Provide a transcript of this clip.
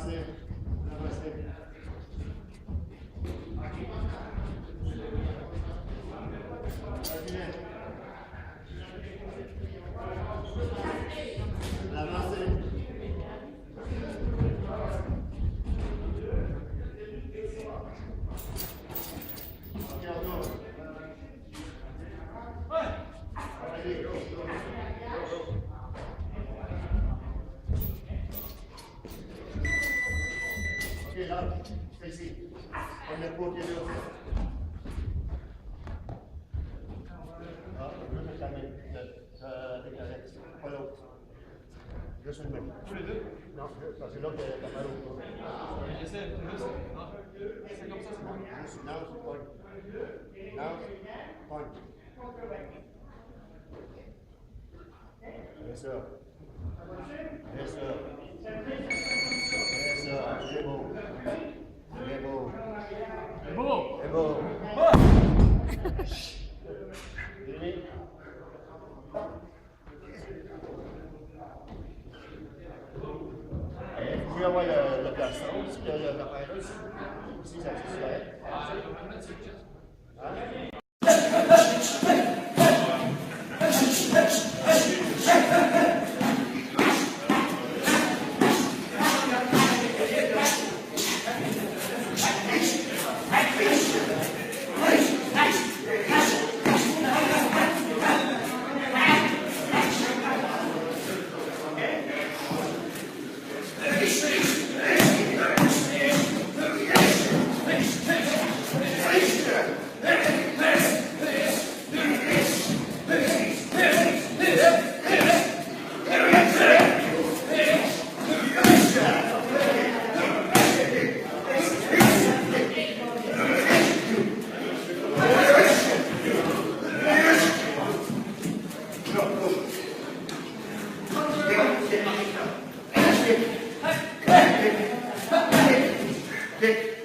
Avancez. Avancez. Reculez. Avancez. Ok, on tourne. Allez, go, go. Ok, là, c'est ici. On est pour qu'il y ait pas l'autre. Juste une main. Tous les deux? Non, parce que là, t'as mal au dos. J'essaie, ah, c'est comme ça, c'est bon. Juste lance, pointe. Lance, pointe. Bien sûr. Bien sûr. Bien sûr. C'est beau. C'est beau. C'est beau! C'est beau. Ah! Fini. Tu vas voir le garçon, si le l'appareil là, si ça se fait. Hein? Kick.